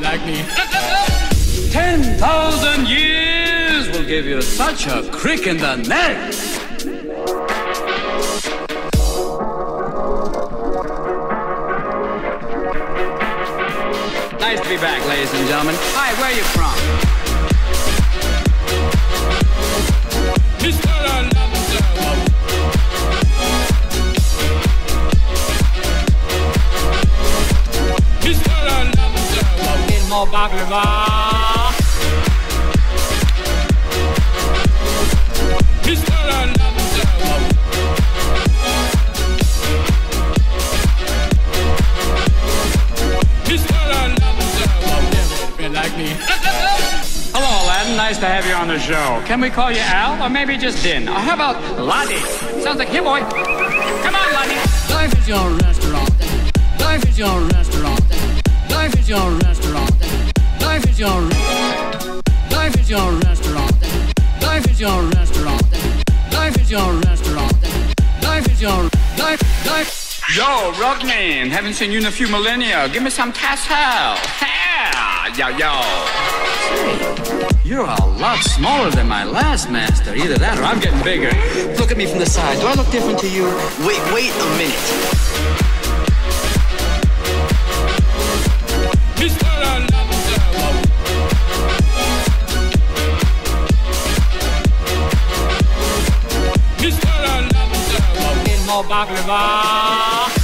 Like me. 10,000 years will give you such a crick in the neck. Nice to be back, ladies and gentlemen. Hi, where are you from? Mr. More baklava. Mr. Announcer. Mr. Announcer. Like me. Hello, Aladdin. Nice to have you on the show. Can we call you Al, or maybe just Din? Or how about Lottie? Sounds like him, boy. Come on, Lottie. Life is your restaurant. Life is your restaurant. Life is your restaurant. Life is your life is your restaurant. Life is your restaurant. Life is your restaurant. Life is your life. Yo, Rockman, haven't seen you in a few millennia. Give me some tassel. Yeah, yo. Say, you're a lot smaller than my last master. Either that or I'm getting bigger. Look at me from the side. Do I look different to you? Wait a minute. Mr. Announcer. Mr. Announcer. In more baklava.